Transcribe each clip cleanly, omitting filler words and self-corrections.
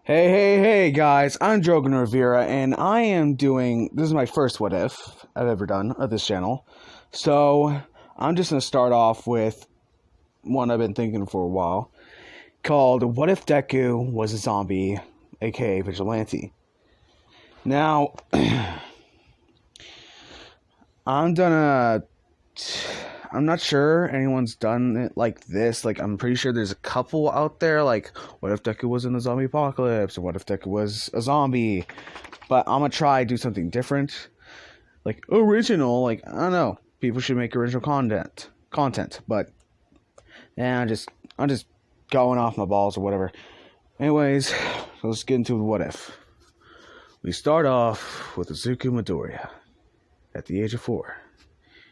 Hey, guys, I'm Drogan Rivera, and I am doing, this is my first What If I've ever done of this channel, so I'm just going to start off with one I've been thinking for a while, called What If Deku Was a Zombie, aka Vigilante. Now, I'm not sure anyone's done it like this. Like, I'm pretty sure there's a couple out there, like, what if Deku was in the zombie apocalypse, or what if Deku was a zombie? But I'm gonna try do something different. Like, original, like, I don't know. People should make original content, but, yeah, I'm just going off my balls or whatever. Anyways, so let's get into the what if. We start off with Izuku Midoriya. At the age of 4.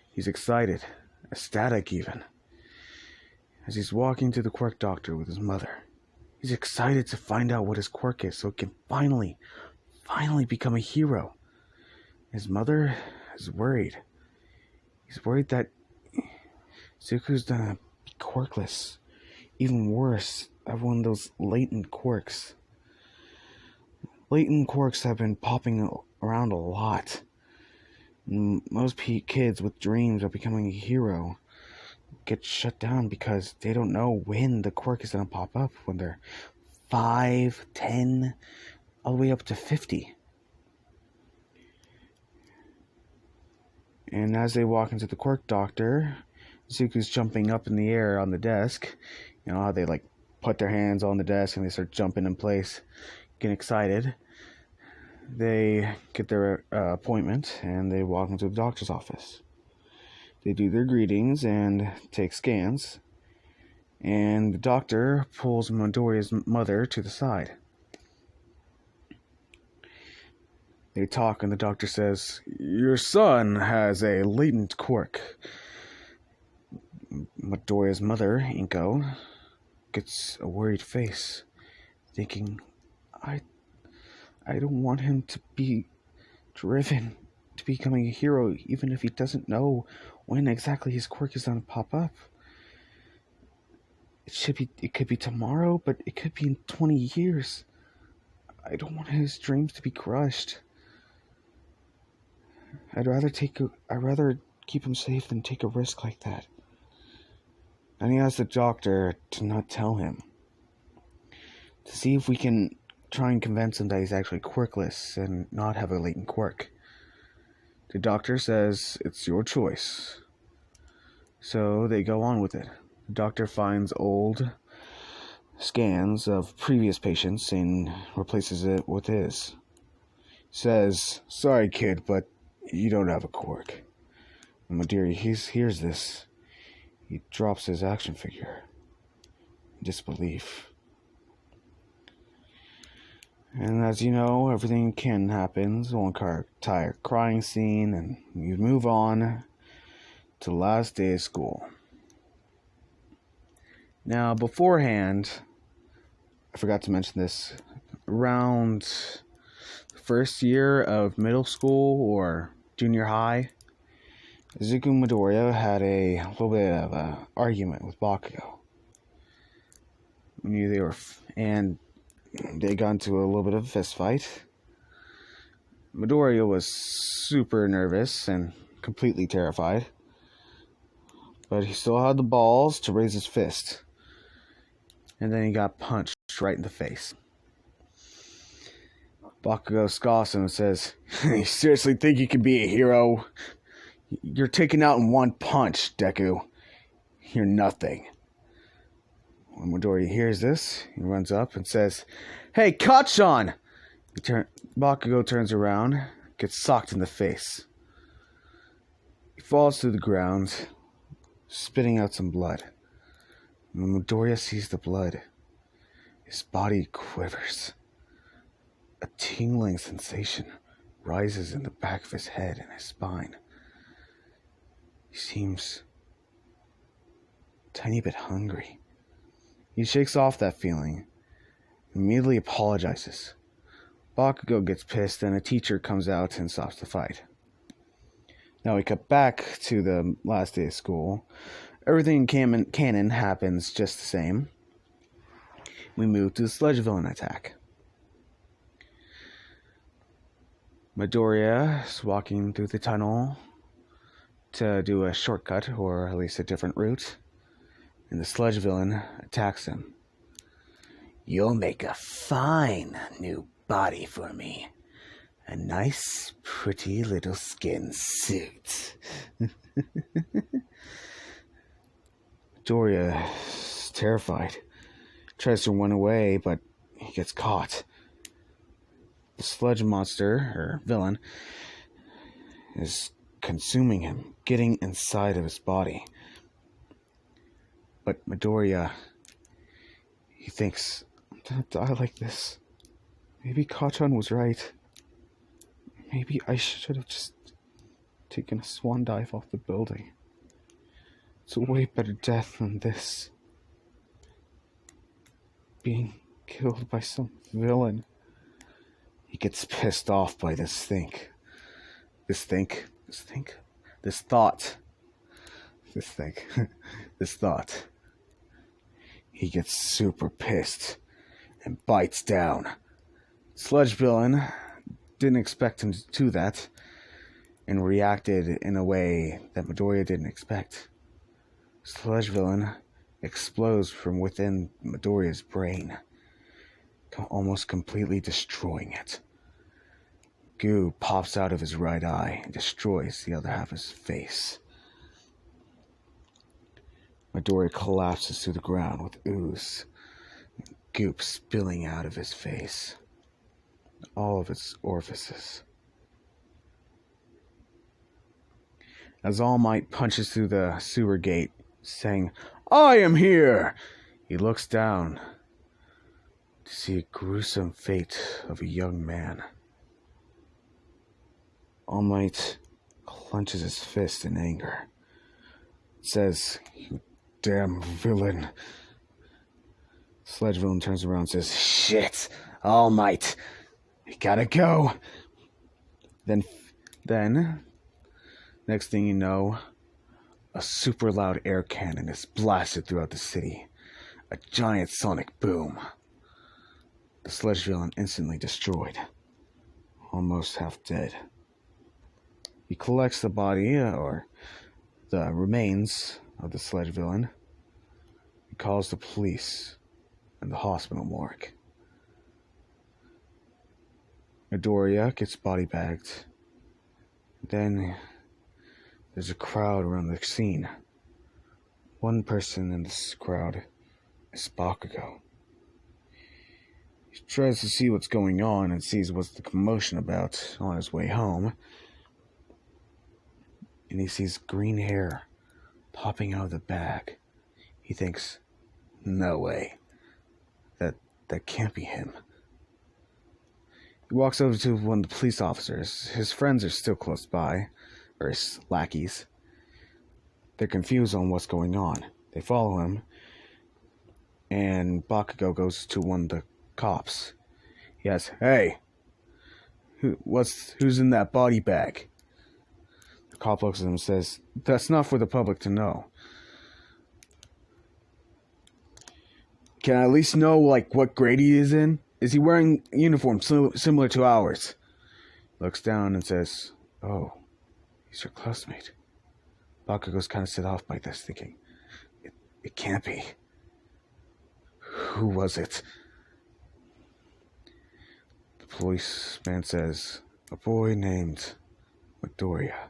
He's excited. Ecstatic even, as he's walking to the quirk doctor with his mother. He's excited to find out what his quirk is so he can finally become a hero. His mother is worried. He's worried that Zuko's gonna be quirkless. Even worse, have one of those latent quirks. Latent quirks have been popping around a lot. Most kids with dreams of becoming a hero get shut down because they don't know when the quirk is going to pop up, when they're 5, 10, all the way up to 50. And as they walk into the quirk doctor, Zuko's jumping up in the air on the desk. You know how they like put their hands on the desk and they start jumping in place, getting excited. They get their appointment and they walk into the doctor's office. They do their greetings and take scans. And the doctor pulls Midoriya's mother to the side. They talk and the doctor says, "Your son has a latent quirk." Midoriya's mother, Inko, gets a worried face, thinking, I don't want him to be driven to becoming a hero, even if he doesn't know when exactly his quirk is going to pop up. It could be tomorrow, but it could be in 20 years. I don't want his dreams to be crushed. I'd rather keep him safe than take a risk like that. And he asks the doctor to not tell him, to see if we can try and convince him that he's actually quirkless and not have a latent quirk. The doctor says it's your choice. So they go on with it. The doctor finds old scans of previous patients and replaces it with his. Says, "Sorry kid, but you don't have a quirk." And Midoriya hears this. He drops his action figure in disbelief. And as you know, everything happens. One entire crying scene, and you move on to the last day of school. Now, beforehand, I forgot to mention this, around the first year of middle school or junior high, Izuku and Midoriya had a little bit of an argument with Bakugou. They got into a little bit of a fist fight. Midoriya was super nervous and completely terrified, but he still had the balls to raise his fist. And then he got punched right in the face. Bakugou scoffs him and says, "You seriously think you can be a hero? You're taken out in one punch, Deku. You're nothing." When Midoriya hears this, he runs up and says, "Hey, Kachan!" Bakugou turns around, gets socked in the face. He falls to the ground, spitting out some blood. When Midoriya sees the blood, his body quivers. A tingling sensation rises in the back of his head and his spine. He seems a tiny bit hungry. He shakes off that feeling, immediately apologizes. Bakugou gets pissed and a teacher comes out and stops the fight. Now we cut back to the last day of school. Everything in canon happens just the same. We move to the sludge villain attack. Midoriya is walking through the tunnel to do a shortcut, or at least a different route, and the sludge villain attacks him. You'll make a fine new body for me. A nice, pretty little skin suit. Midoriya is terrified. Tries to run away, but he gets caught. The sludge monster, or villain, is consuming him, getting inside of his body. But Midoriya, he thinks, I'm gonna die like this. Maybe Kachan was right. Maybe I should have just taken a swan dive off the building. It's a way better death than this. Being killed by some villain. He gets pissed off by this thought. He gets super pissed and bites down. Sludge villain didn't expect him to do that and reacted in a way that Midoriya didn't expect. Sludge villain explodes from within Midoriya's brain, almost completely destroying it. Goo pops out of his right eye and destroys the other half of his face. Midoriya collapses to the ground with ooze and goop spilling out of his face. All of its orifices. As All Might punches through the sewer gate, saying, I am here! He looks down to see a gruesome fate of a young man. All Might clenches his fist in anger. Says, you damn villain. Sludge villain turns around and says, shit, All Might, you gotta go. Then, next thing you know, a super loud air cannon is blasted throughout the city. A giant sonic boom. The sludge villain instantly destroyed. Almost half dead. He collects the body, or the remains of the sludge villain. He calls the police and the hospital morgue. Midoriya gets body bagged. Then there's a crowd around the scene. One person in this crowd is Bakugou. He tries to see what's going on and sees what's the commotion about on his way home. And he sees green hair popping out of the bag. He thinks, no way. That can't be him. He walks over to one of the police officers. His friends are still close by, or his lackeys. They're confused on what's going on. They follow him, and Bakugou goes to one of the cops. He asks, hey, who's in that body bag? The cop looks at him and says, that's not for the public to know. Can I at least know, what grade he is in? Is he wearing a uniform similar to ours? Looks down and says, oh, he's your classmate. Bakugou's kind of set off by this, thinking, it can't be. Who was it? The policeman says, a boy named Midoriya.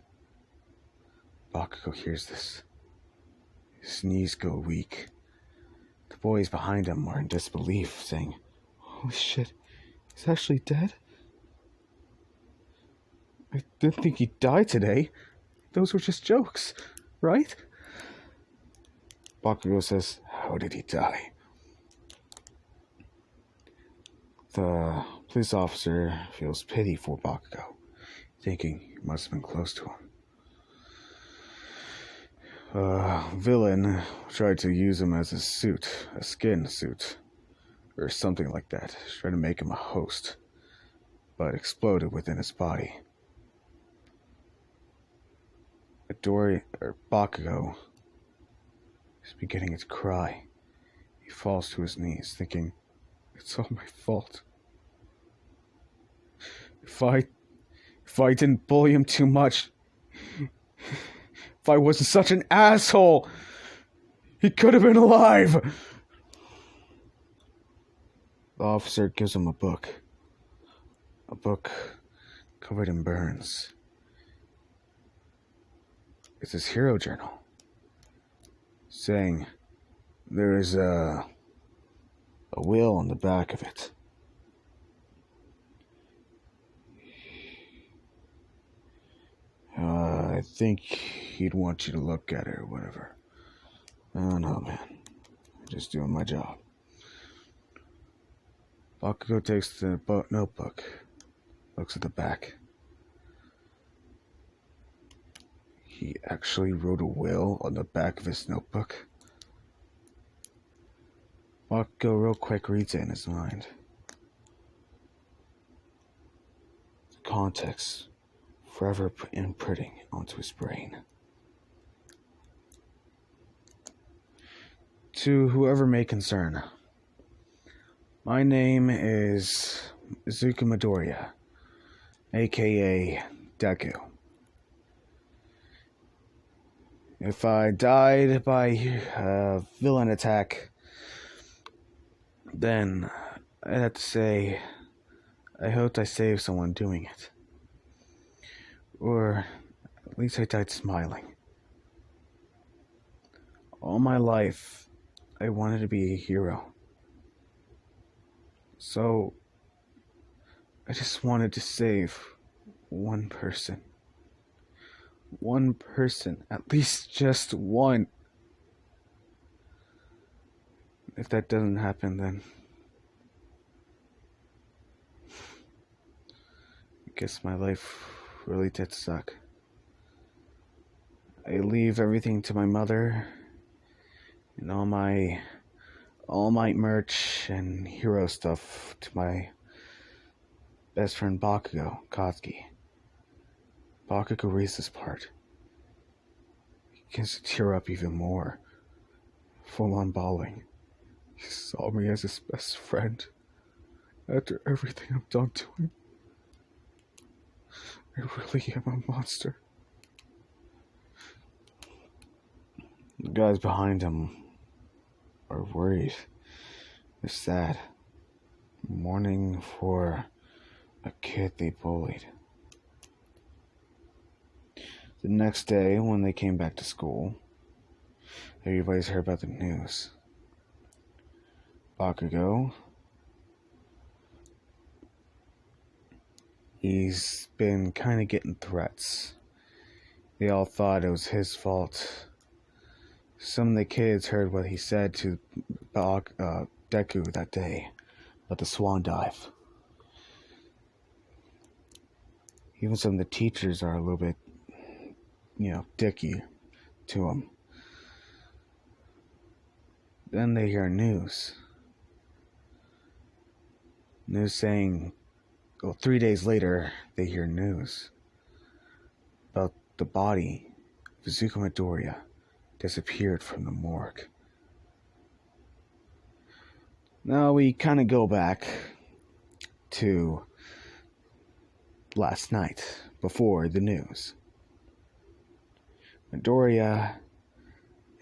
Bakugou hears this. His knees go weak. The boys behind him are in disbelief, saying, holy shit, he's actually dead? I didn't think he died today. Those were just jokes, right? Bakugou says, how did he die? The police officer feels pity for Bakugou, thinking he must have been close to him. Villain tried to use him as a suit, a skin suit, or something like that. Tried to make him a host, but exploded within his body. Bakugou is beginning to cry. He falls to his knees, thinking, it's all my fault. If I didn't bully him too much, if I wasn't such an asshole, he could have been alive. The officer gives him a book. A book covered in burns. It's his hero journal, saying there is a will on the back of it. I think he'd want you to look at it or whatever. I don't know, man. I'm just doing my job. Bakugou takes the notebook, looks at the back. He actually wrote a will on the back of his notebook. Bakugou real quick reads it in his mind. The context forever imprinting onto his brain. To whoever may concern, my name is Midoriya, aka Deku. If I died by a villain attack, then I'd have to say I hoped I saved someone doing it. Or at least I died smiling. All my life, I wanted to be a hero. So, I just wanted to save one person. One person. At least just one. If that doesn't happen, then I guess my life really did suck. I leave everything to my mother and all my All Might merch and hero stuff to my best friend Bakugou, Katsuki. Bakugou reads this part. He begins to tear up even more, full on bawling. He saw me as his best friend after everything I've done to him. I really am a monster. The guys behind him are worried. They're sad. Mourning for a kid they bullied. The next day, when they came back to school, everybody's heard about the news. Bakugou, he's been kind of getting threats. They all thought it was his fault. Some of the kids heard what he said to Deku that day about the swan dive. Even some of the teachers are a little bit, dicky to him. Then they hear news. News saying, 3 days later, they hear news about the body of Midoriya disappeared from the morgue. Now we kind of go back to last night, before the news. Midoriya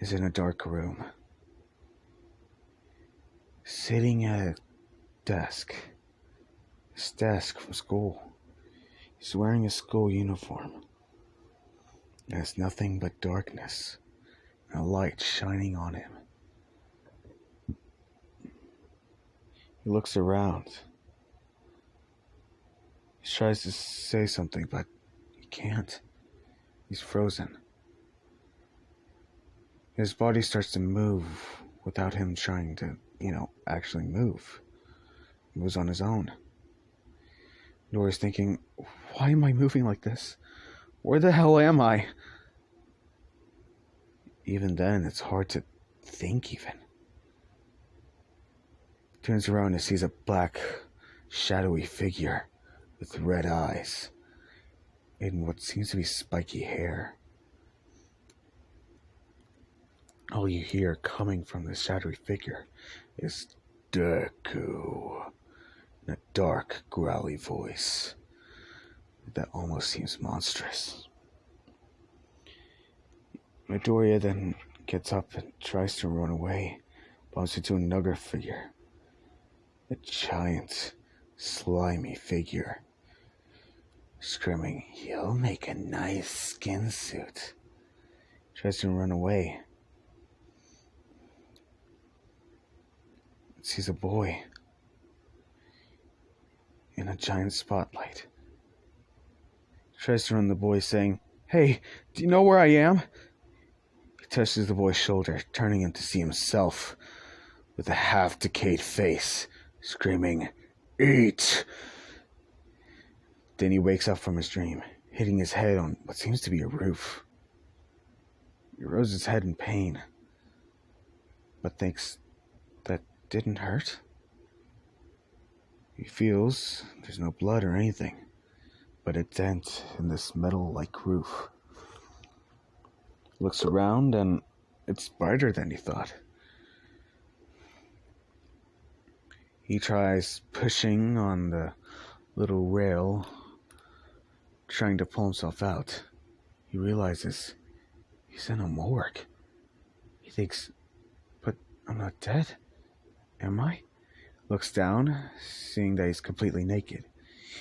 is in a dark room, sitting at a desk. His desk from school. He's wearing a school uniform. There's nothing but darkness and a light shining on him. He looks around. He tries to say something, but he can't. He's frozen. His body starts to move without him trying to, actually move. He moves on his own. Midoriya's thinking, why am I moving like this? Where the hell am I? Even then, it's hard to think even. He turns around and sees a black, shadowy figure with red eyes and what seems to be spiky hair. All you hear coming from the shadowy figure is Deku in a dark, growly voice. that almost seems monstrous. Midoriya then gets up and tries to run away, bumps into another figure. A giant, slimy figure, screaming, "You'll make a nice skin suit." Tries to run away. Sees a boy in a giant spotlight. Tries to run the boy, saying, "Hey, do you know where I am?" He touches the boy's shoulder, turning him to see himself with a half-decayed face, screaming, "Eat!" Then he wakes up from his dream, hitting his head on what seems to be a roof. He rose his head in pain, but thinks that didn't hurt. He feels there's no blood or anything, but a dent in this metal-like roof. Looks around and it's brighter than he thought. He tries pushing on the little rail, trying to pull himself out. He realizes he's in a morgue. He thinks, but I'm not dead, am I? Looks down, seeing that he's completely naked.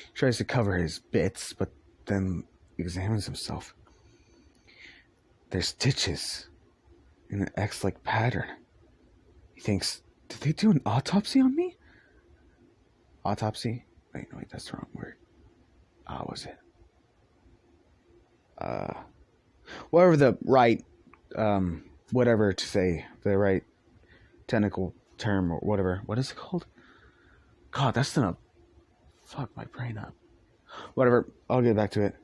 He tries to cover his bits, but then examines himself. There's stitches in an X-like pattern. He thinks, did they do an autopsy on me? Autopsy? Wait, that's the wrong word. What was it? Whatever the right, whatever to say, the right technical term or whatever. What is it called? God, that's gonna fuck my brain up. Whatever, I'll get back to it.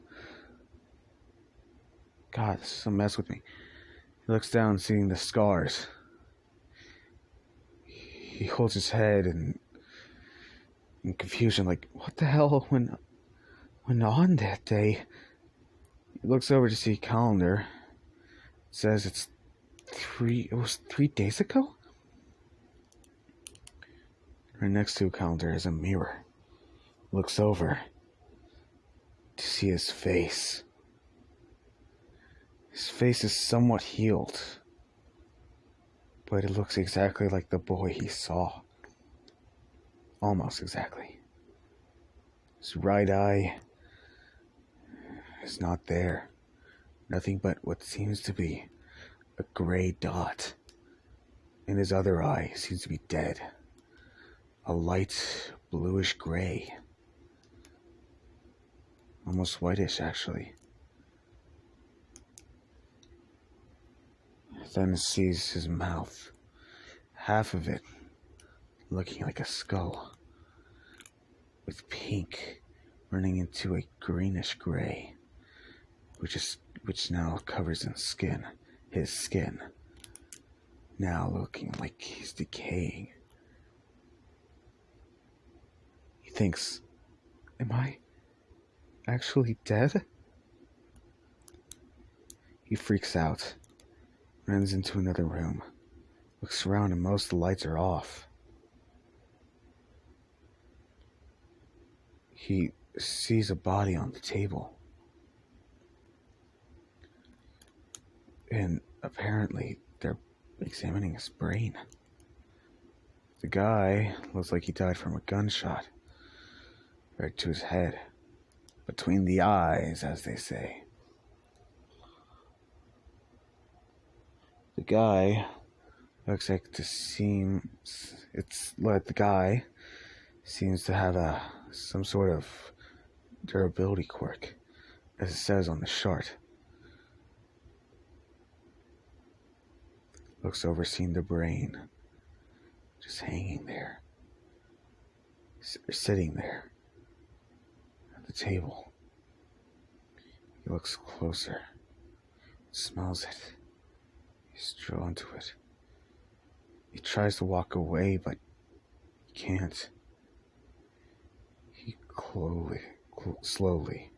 God, this is a mess with me. He looks down, seeing the scars. He holds his head in confusion, like, what the hell went on that day? He looks over to see a calendar. It says it was 3 days ago? Right next to a calendar is a mirror. He looks over to see his face. His face is somewhat healed, but it looks exactly like the boy he saw. Almost exactly. His right eye is not there. Nothing but what seems to be a gray dot. And his other eye seems to be dead. A light bluish gray. Almost whitish, actually. Then sees his mouth. Half of it looking like a skull, with pink running into a greenish gray, which now covers his skin, now looking like he's decaying. He thinks, am I actually dead? He freaks out, runs into another room, looks around, and most of the lights are off. He sees a body on the table. And apparently they're examining his brain. The guy looks like he died from a gunshot right to his head. Between the eyes, as they say. The guy looks like the guy seems to have some sort of durability quirk, as it says on the chart. Looks over, seeing the brain just hanging there, sitting there at the table. He looks closer, smells it. He's drawn to it. He tries to walk away, but he can't. He slowly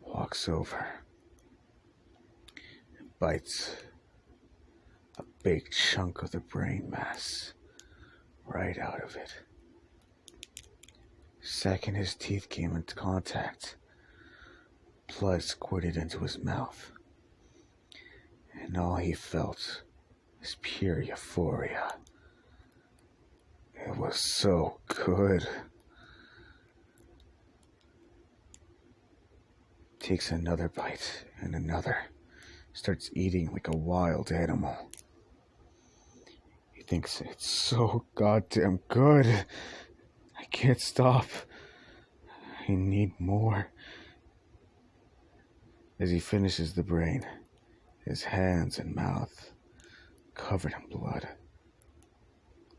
walks over and bites a big chunk of the brain mass right out of it. Second his teeth came into contact, blood squirted into his mouth, and all he felt was pure euphoria. It was so good. Takes another bite and another, starts eating like a wild animal. He thinks it's so goddamn good. I can't stop. I need more. As he finishes the brain, his hands and mouth covered in blood.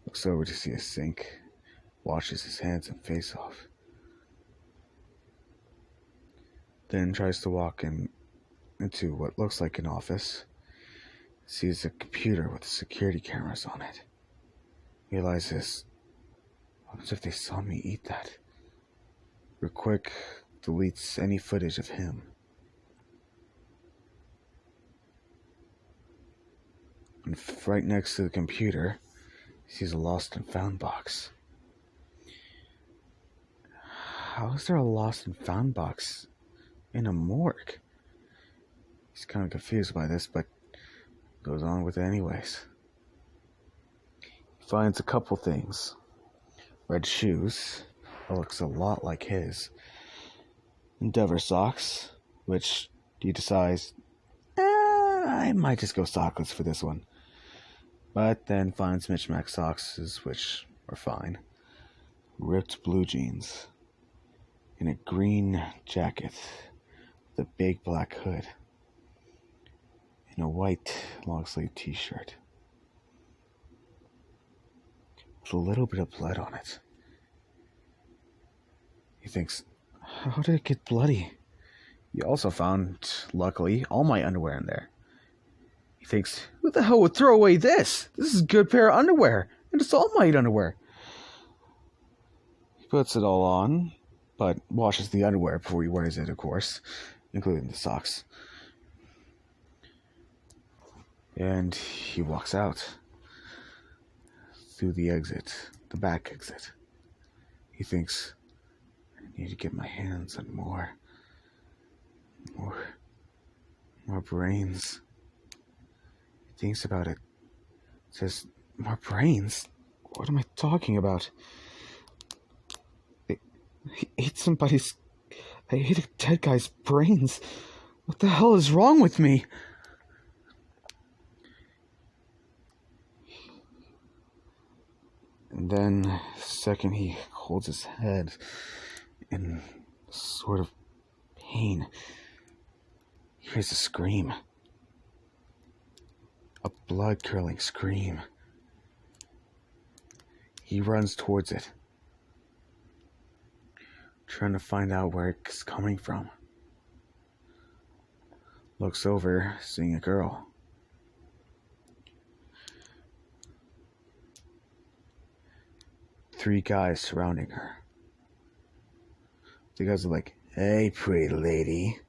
Looks over to see a sink, washes his hands and face off. Then tries to walk into what looks like an office. Sees a computer with security cameras on it. Realizes, what if they saw me eat that? Real quick, deletes any footage of him. And right next to the computer, he sees a lost and found box. How is there a lost and found box in a morgue? He's kind of confused by this, but goes on with it anyways. He finds a couple things. Red shoes, that looks a lot like his. Endeavor socks, which he decides, I might just go sockless for this one. But then finds mismatched socks, which are fine. Ripped blue jeans. And a green jacket with a big black hood. And a white long-sleeve t-shirt. With a little bit of blood on it. He thinks, how did it get bloody? He also found, luckily, all my underwear in there. He thinks, who the hell would throw away this? This is a good pair of underwear. And it's All Might underwear. He puts it all on, but washes the underwear before he wears it, of course, including the socks. And he walks out through the exit, the back exit. He thinks, I need to get my hands on more brains. He thinks about it. Says, more brains? What am I talking about? I ate a dead guy's brains. What the hell is wrong with me? And then, second he holds his head in sort of pain, he hears a scream. A blood-curdling scream. He runs towards it, trying to find out where it's coming from. Looks over, seeing a girl. Three guys surrounding her. The guys are like, hey, pretty lady,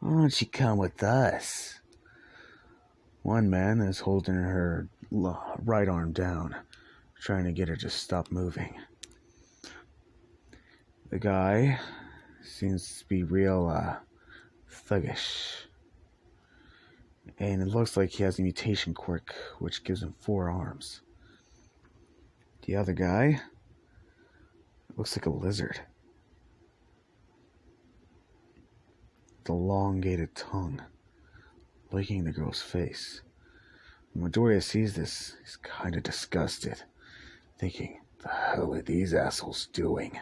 why don't you come with us? One man is holding her right arm down, trying to get her to stop moving. The guy seems to be real thuggish. And it looks like he has a mutation quirk, which gives him 4 arms. The other guy looks like a lizard. The elongated tongue, licking the girl's face. When Midoriya sees this, he's kind of disgusted, thinking, the hell are these assholes doing?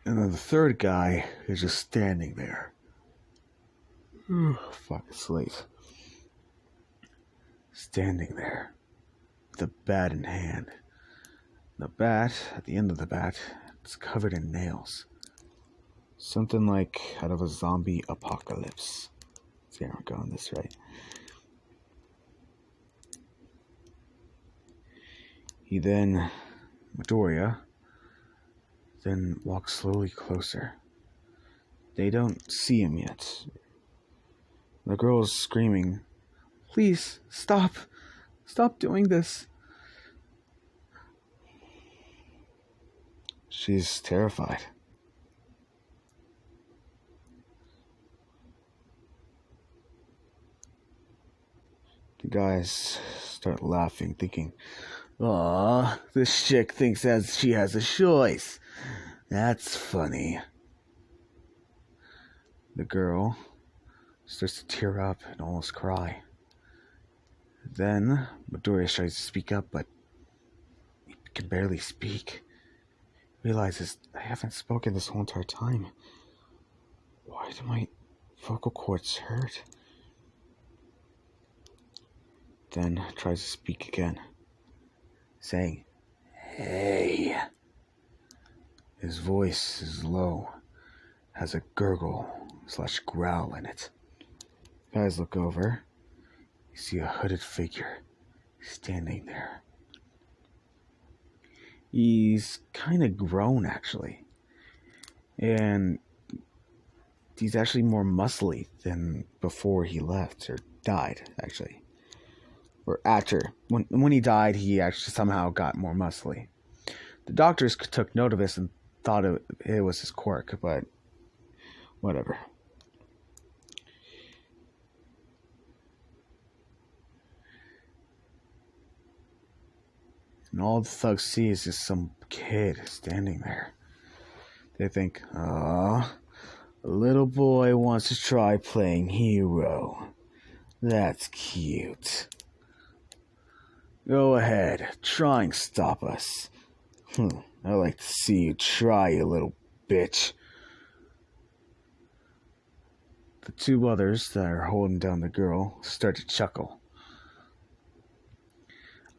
And then the third guy is just standing there. Fuck, it's late. Standing there, with a bat in hand. The bat, at the end of the bat, it's covered in nails. Something like out of a zombie apocalypse. See how I'm going this right. He then, Midoriya, then walks slowly closer. They don't see him yet. The girl is screaming, please, stop! Stop doing this. She's terrified. The guys start laughing, thinking, "Aw, this chick thinks that she has a choice. That's funny." The girl starts to tear up and almost cry. Then Midoriya tries to speak up, but he can barely speak. Realizes, I haven't spoken this whole entire time. Why do my vocal cords hurt? Then tries to speak again, saying, "Hey." His voice is low, has a gurgle/growl in it. Guys look over. You see a hooded figure standing there. He's kind of grown, actually. And he's actually more muscly than before he left, or died, actually. Or after. When he died, he actually somehow got more muscly. The doctors took note of this and thought it was his quirk, but whatever. And all the thugs see is just some kid standing there. They think, "Aw, a little boy wants to try playing hero. That's cute. Go ahead, try and stop us. I'd like to see you try, you little bitch." The two others that are holding down the girl start to chuckle.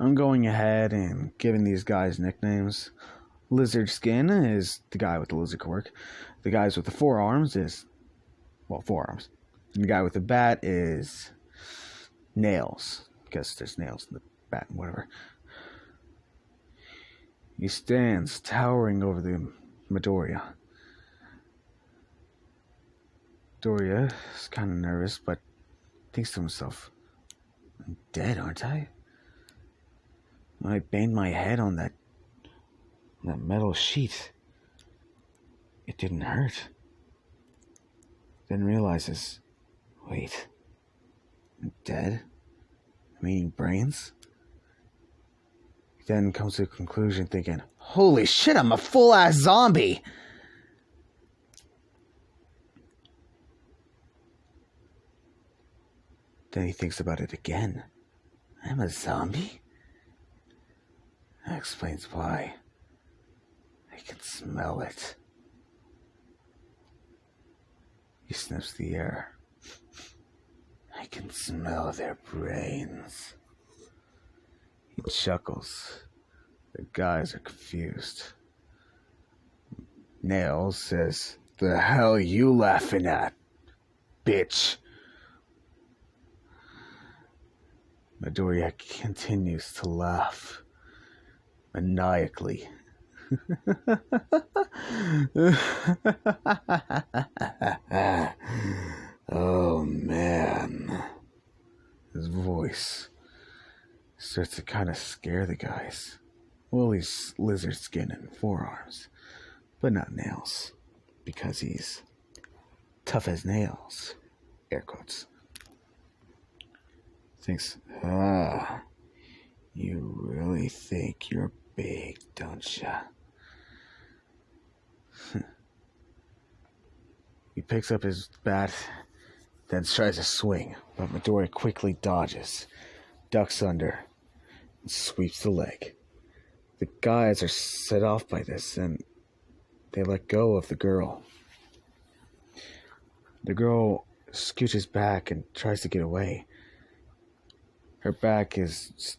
I'm going ahead and giving these guys nicknames. Lizard Skin is the guy with the lizard quirk. The guys with the forearms is, forearms. And the guy with the bat is Nails, because there's nails in the bat and whatever. He stands towering over the Midoriya. Midoriya is kind of nervous, but thinks to himself, "I'm dead, aren't I? I banged my head on that metal sheet. It didn't hurt." Then realizes, wait, I'm dead? I'm eating brains? He then comes to a conclusion thinking, holy shit, I'm a full-ass zombie! Then he thinks about it again. I'm a zombie? That explains why. I can smell it. He sniffs the air. I can smell their brains. He chuckles. The guys are confused. Nails says, "The hell you laughing at, bitch?" Midoriya continues to laugh maniacally. Oh man. His voice starts to kind of scare the guys. Well, he's lizard skin and forearms, but not nails, because he's tough as nails. Air quotes. Thinks, you really think you're big, don't ya? He picks up his bat, then tries to swing, but Midoriya quickly dodges, ducks under, and sweeps the leg. The guys are set off by this, and they let go of the girl. The girl scooches back and tries to get away. Her back is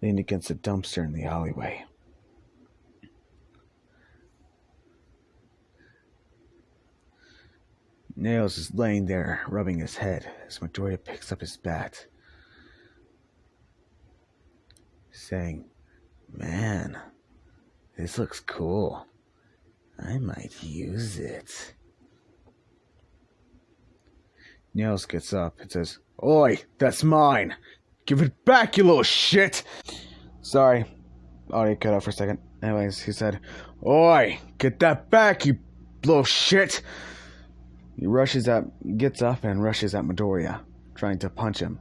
leaned against a dumpster in the alleyway. Nails is laying there, rubbing his head, as Midoriya picks up his bat, saying, "Man, this looks cool. I might use it." Nails gets up and says, "Oi, that's mine. Give it back, you little shit! Sorry. Audio cut out for a second. Anyways, he said, Oi! Get that back, you little shit! He gets up and rushes at Midoriya, trying to punch him.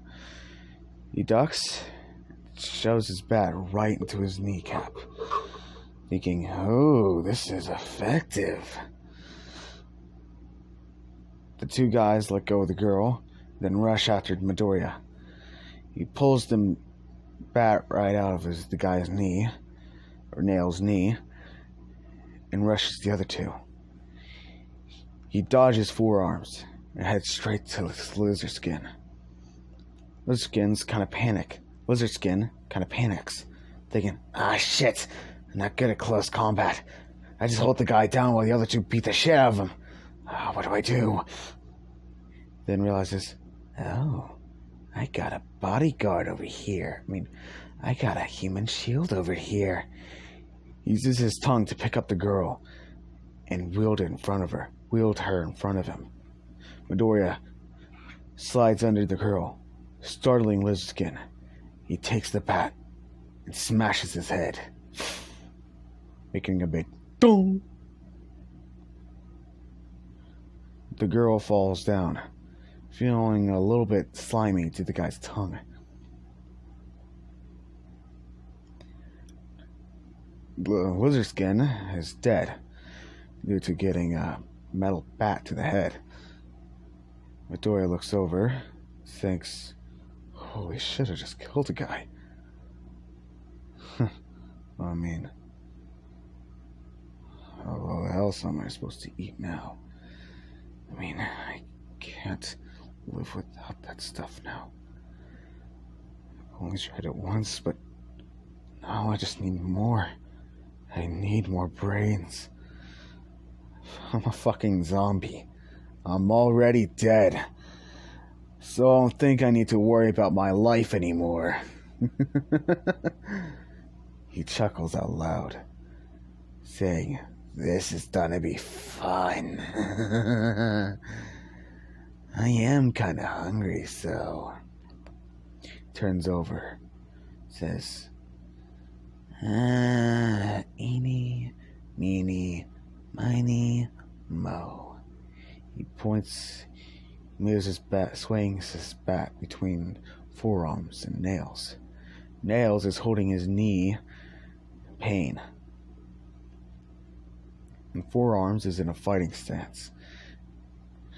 He ducks, shoves his bat right into his kneecap, thinking, oh, this is effective. The two guys let go of the girl, then rush after Midoriya. He pulls the bat right out of the guy's knee, or Nail's knee, and rushes the other two. He dodges forearms and heads straight to Lizard Skin. Lizard Skin kind of panics, thinking, shit, I'm not good at close combat. I just hold the guy down while the other two beat the shit out of him. What do I do? Then realizes, I got a bodyguard over here. I got a human shield over here. He uses his tongue to pick up the girl and wheeled her in front of him. Midoriya slides under the girl, startling Lizard Skin. He takes the bat and smashes his head, making a big dong. The girl falls down, feeling a little bit slimy to the guy's tongue. The Lizard Skin is dead due to getting a metal bat to the head. Midoriya looks over, thinks, holy shit, I just killed a guy. What the hell am I supposed to eat now? I can't live without that stuff now. I've only tried it once, but now I just need more. I need more brains. I'm a fucking zombie. I'm already dead. So I don't think I need to worry about my life anymore. He chuckles out loud, saying, this is gonna be fun. I am kinda hungry, so... Turns over, says, eeny, meeny, miny, mo. He moves his bat, swings his bat between forearms and Nails. Nails is holding his knee in pain. And Forearms is in a fighting stance,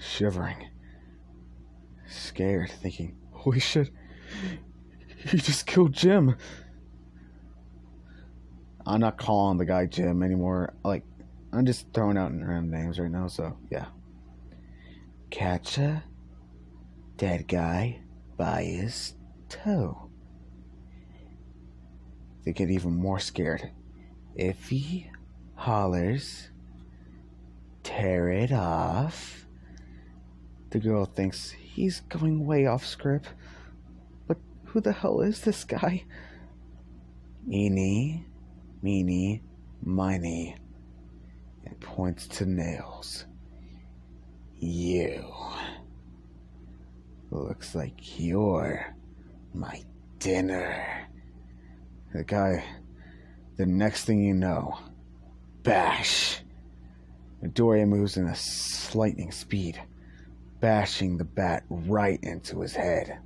shivering, scared, thinking, holy shit, he just killed Jim. I'm not calling the guy Jim anymore. I'm just throwing out random names right now, so yeah. Catch a dead guy by his toe. They get even more scared. If he hollers, tear it off. The girl thinks he's going way off script. But who the hell is this guy? Eeny, meeny, miny. And points to Nails. You. Looks like you're my dinner. The next thing you know, bash. Midoriya moves in a lightning speed, bashing the bat right into his head.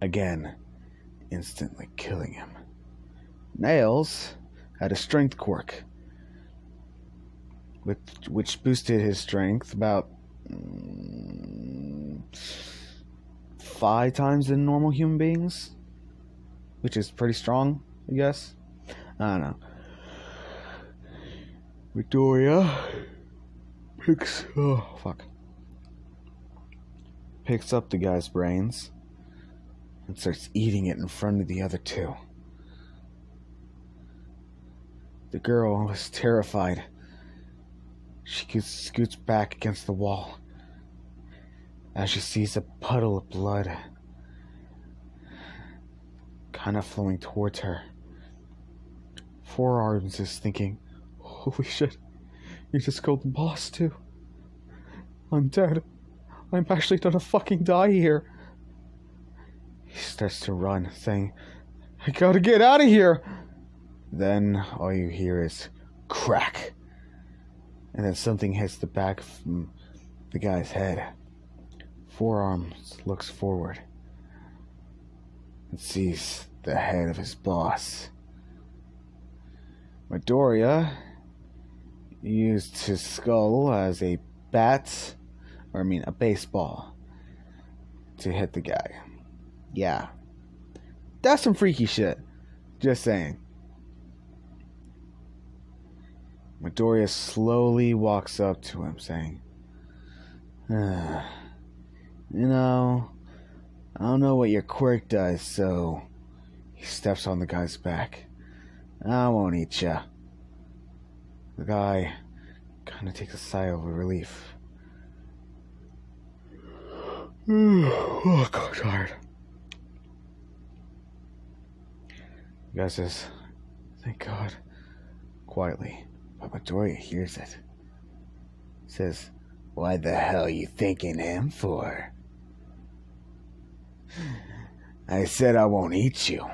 Again, instantly killing him. Nails had a strength quirk, which boosted his strength about 5 times than normal human beings, which is pretty strong, I guess. I don't know. Midoriya picks up the guy's brains and starts eating it in front of the other two. The girl was terrified. She scoots back against the wall as she sees a puddle of blood kind of flowing towards her. Forearms is thinking, holy shit, you just killed the boss too. I'm dead. I'm actually gonna fucking die here. He starts to run, saying, "I gotta get out of here!" Then all you hear is crack. And then something hits the back of the guy's head. Forearms looks forward and sees the head of his boss. Midoriya used his skull as a baseball to hit the guy. Yeah. That's some freaky shit. Just saying. Midoriya slowly walks up to him, saying, I don't know what your quirk does, so... He steps on the guy's back. I won't eat ya. The guy kind of takes a sigh of relief. Oh, God, tired. The guy says, "Thank God," quietly, but Midoriya hears it. He says, "Why the hell are you thanking him for?" "I said I won't eat you.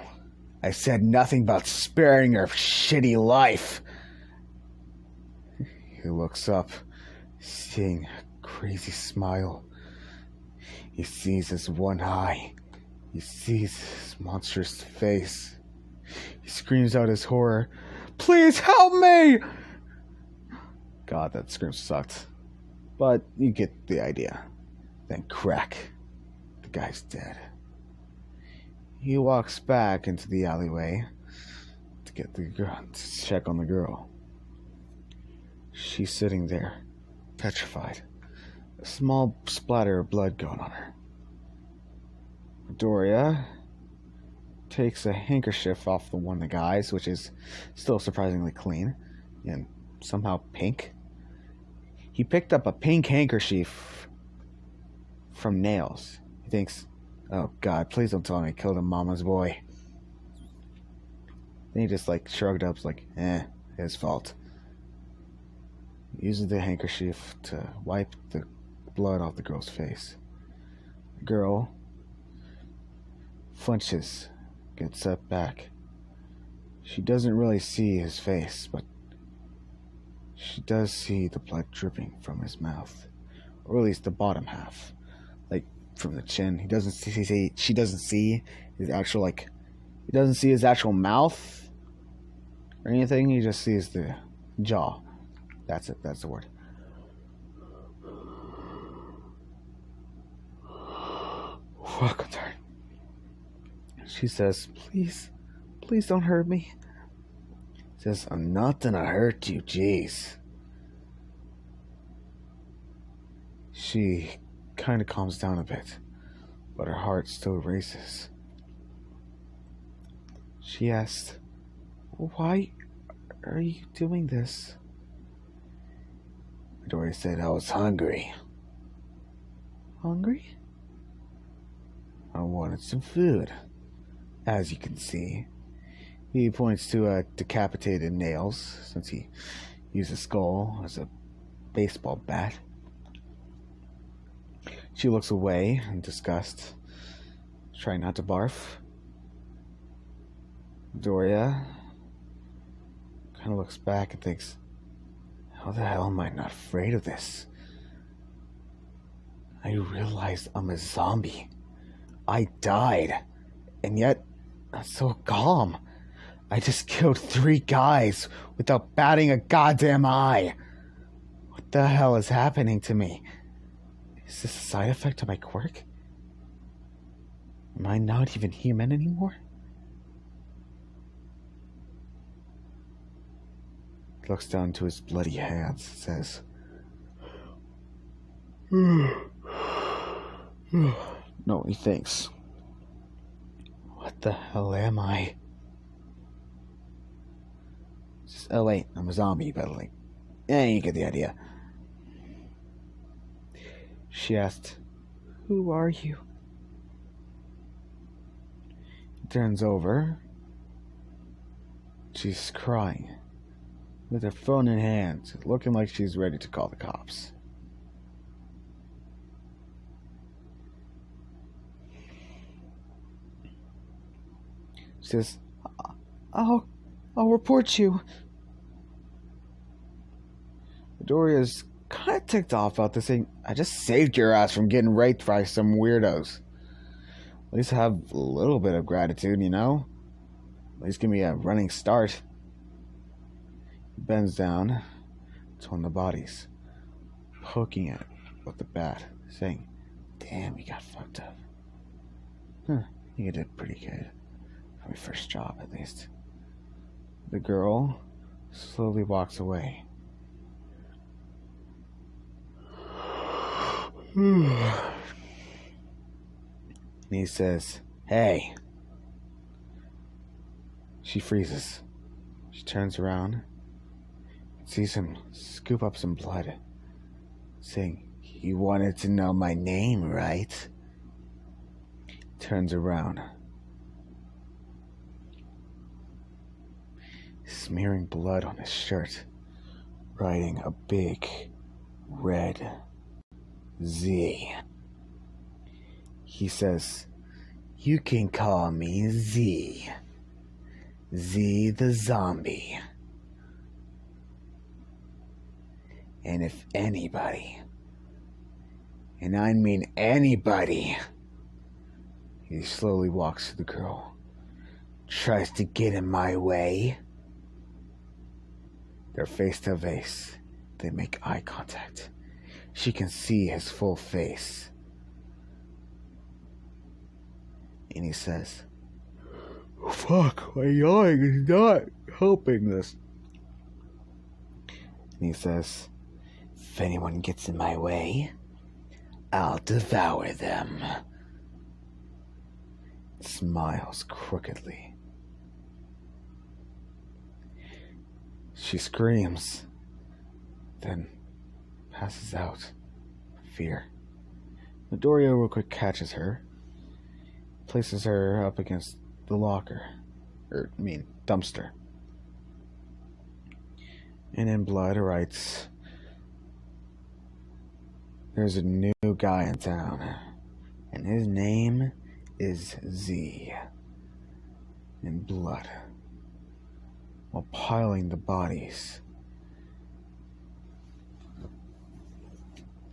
I said nothing about sparing your shitty life." He looks up, seeing a crazy smile. He sees his one eye. He sees his monstrous face. He screams out his horror, "Please help me!" God, that scream sucked. But you get the idea. Then crack. The guy's dead. He walks back into the alleyway to get the girl, to check on the girl. She's sitting there, petrified. A small splatter of blood going on her. Midoriya takes a handkerchief off the one of the guys, which is still surprisingly clean and somehow pink. He picked up a pink handkerchief from nails. He thinks, "Oh God, please don't tell me I killed a mama's boy." Then he just shrugged up, his fault. He uses the handkerchief to wipe the blood off the girl's face. The girl flinches, gets set back. She doesn't really see his face, but she does see the blood dripping from his mouth, or at least the bottom half, from the chin. She doesn't see his actual he doesn't see his actual mouth or anything. He just sees the jaw. That's it. That's the word. Fuck, I'm tired. She says, please don't hurt me." He says, "I'm not gonna hurt you, jeez." She kind of calms down a bit, but her heart still races. She asked, "Why are you doing this?" Midoriya said, "I was hungry." "Hungry?" "I wanted some food. As you can see." He points to decapitated nails, since he used a skull as a baseball bat. She looks away in disgust, trying not to barf. Midoriya kind of looks back and thinks, how the hell am I not afraid of this? I realized I'm a zombie. I died, and yet I'm so calm. I just killed 3 guys without batting a goddamn eye. What the hell is happening to me? Is this a side effect of my quirk? Am I not even human anymore? He looks down to his bloody hands and says, no, he thinks, what the hell am I? Says, oh wait, I'm a zombie, but you get the idea. She asked, who are you? He turns over. She's crying, with her phone in hand, looking like she's ready to call the cops. She says, I'll report you. Midoriya's kind of ticked off about this thing. I just saved your ass from getting raped by some weirdos. At least have a little bit of gratitude, you know? At least give me a running start. He bends down to one of the bodies, poking at it with the bat, saying, damn, you got fucked up. You did pretty good. For my first job, at least. The girl slowly walks away. And he says, hey. She freezes. She turns around and sees him scoop up some blood, saying, you wanted to know my name, right? Turns around, smearing blood on his shirt, writing a big red Z. He says, you can call me Z. Z the zombie. And if anybody, and I mean anybody, he slowly walks to the girl, tries to get in my way. They're face to face. They make eye contact. She can see his full face. And he says, fuck, my yawning is not helping this. And he says, if anyone gets in my way, I'll devour them. Smiles crookedly. She screams, then passes out. Fear. Midoriya real quick catches her, places her up against the locker, dumpster. And in blood writes, there's a new guy in town, and his name is Z. In blood, while piling the bodies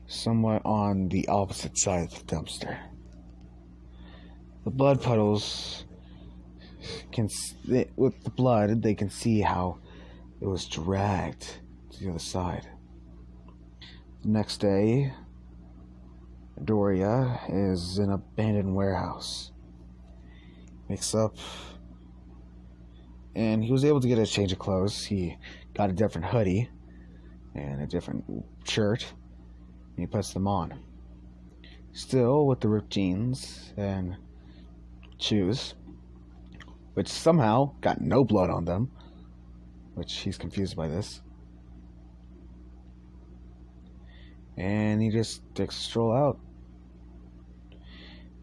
somewhat on the opposite side of the dumpster. The blood puddles with the blood, they can see how it was dragged to the other side. The next day, Midoriya is in an abandoned warehouse. Wakes up, and he was able to get a change of clothes. He got a different hoodie and a different shirt, and he puts them on. Still with the ripped jeans and shoes, which somehow got no blood on them, which he's confused by this. And he just takes a stroll out.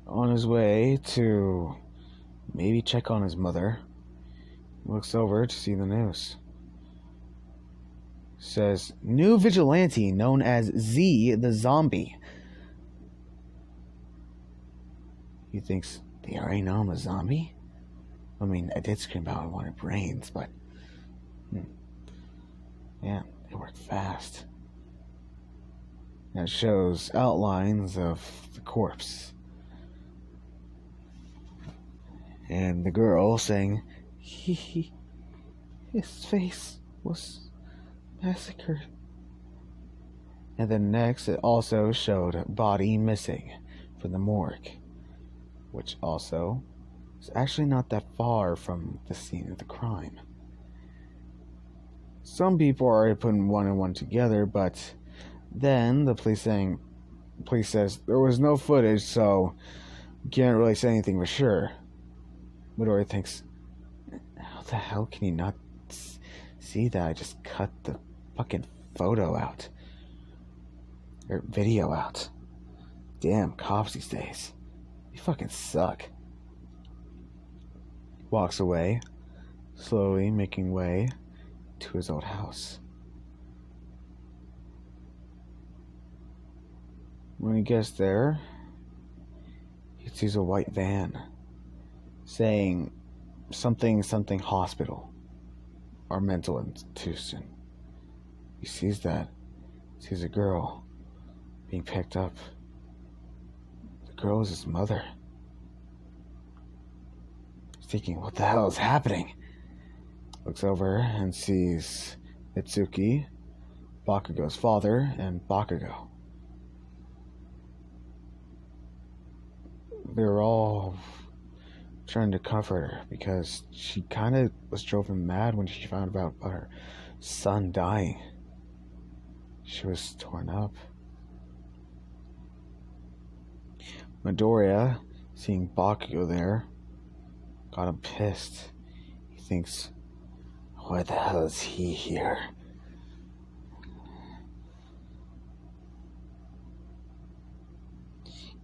On his way to maybe check on his mother, he looks over to see the news. It says, new vigilante known as Z the zombie. He thinks, they already know I'm a zombie? I mean, I did scream out I wanted brains, but yeah, they work fast. And it shows outlines of the corpse. And the girl saying, his face was massacred. And then next, it also showed body missing from the morgue, which also is actually not that far from the scene of the crime. Some people are already putting one and one together, but then the police says there was no footage, so you can't really say anything for sure. Midoriya thinks, how the hell can you not see that I just cut the fucking photo out? Or video out. Damn, cops these days. They fucking suck. Walks away, slowly making way to his old house. When he gets there, he sees a white van saying something hospital or mental institution. He sees that. Sees a girl being picked up. The girl is his mother. He's thinking, what the hell is happening? Looks over and sees Itsuki, Bakugou's father, and Bakugou. They're all trying to comfort her because she kind of was driven mad when she found out about her son dying. She was torn up. Midoriya, seeing Bakugou there, got him pissed. He thinks, why the hell is he here?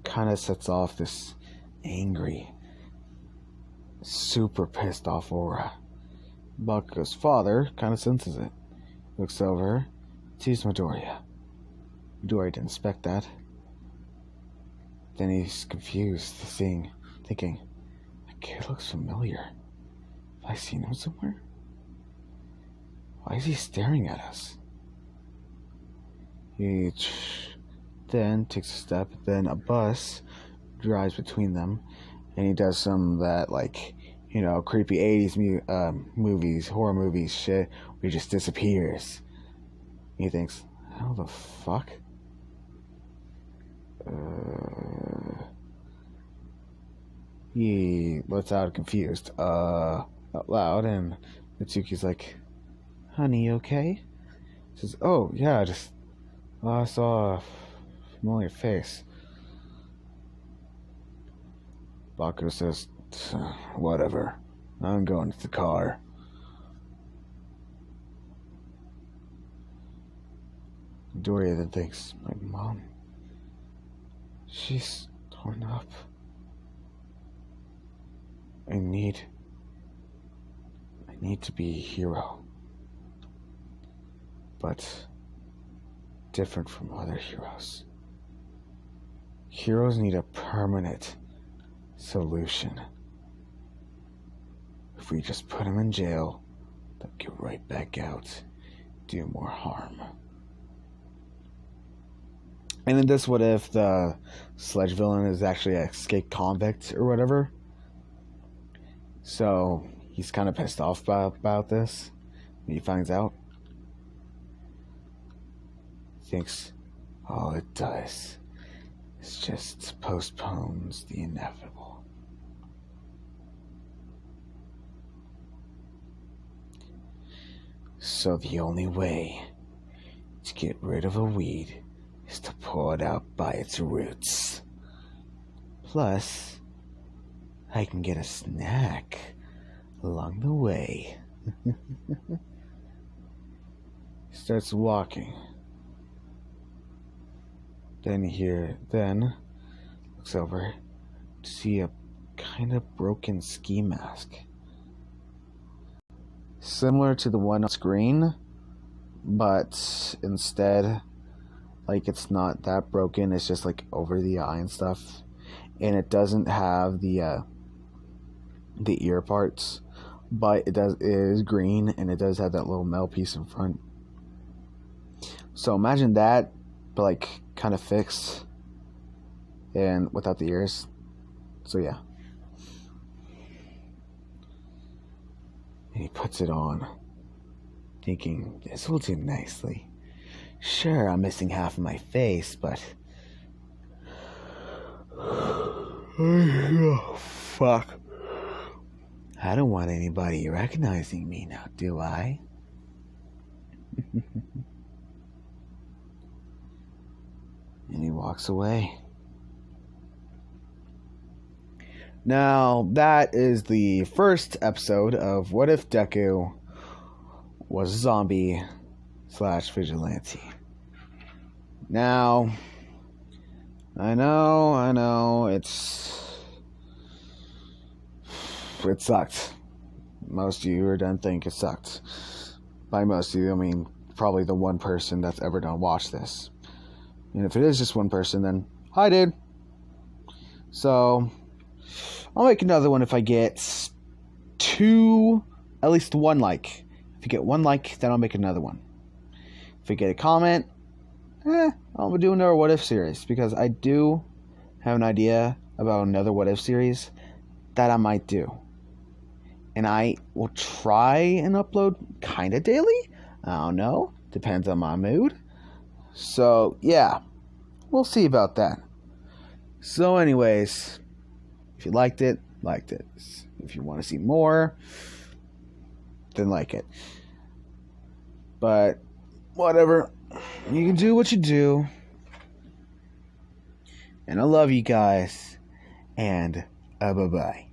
Kind of sets off this angry, super pissed off aura. Bakugou's father kind of senses it. Looks over, sees Midoriya. Midoriya didn't expect that. Then he's confused, thinking, that kid looks familiar. Have I seen him somewhere? Why is he staring at us? He then takes a step, then a bus drives between them, and he does some of that, like, creepy 80s movies, horror movies shit, where he just disappears. He thinks, how the fuck? He lets out confused, out loud, and Mitsuki's like, honey, you okay? He says, oh, yeah, I saw a familiar face. Bakugou says, whatever, I'm going to the car. Midoriya then thinks, my mom, she's torn up. I need to be a hero. But different from other heroes. Heroes need a permanent solution. If we just put them in jail, they'll get right back out, do more harm. And then this, what if the sludge villain is actually an escaped convict or whatever? So he's kind of pissed off about this when he finds out. He thinks, all it does is just postpones the inevitable. So the only way to get rid of a weed is to pull it out by its roots. Plus, I can get a snack along the way. He starts walking. Then looks over to see a kind of broken ski mask. Similar to the one on screen, but instead, like, it's not that broken, it's just like over the eye and stuff. And it doesn't have the ear parts, but it is green, and it does have that little metal piece in front. So imagine that, but like kind of fixed and without the ears. So yeah. And he puts it on, thinking, this will do nicely. Sure, I'm missing half of my face, but oh, fuck. I don't want anybody recognizing me now, do I? And he walks away. Now, that is the first episode of What If Deku Was a Zombie / Vigilante. Now, I know, it sucked. Most of you are done think it sucked. By most of you, I mean probably the one person that's ever done watch this. And if it is just one person, then hi, dude. So I'll make another one if I get at least 1 like. If you get 1 like, then I'll make another one. If you get a comment, I'll do another What If series, because I do have an idea about another What If series that I might do. And I will try and upload kind of daily. I don't know. Depends on my mood. So, yeah. We'll see about that. So, anyways, if you liked it. If you want to see more, then like it. But, whatever. You can do what you do. And I love you guys. And, bye-bye.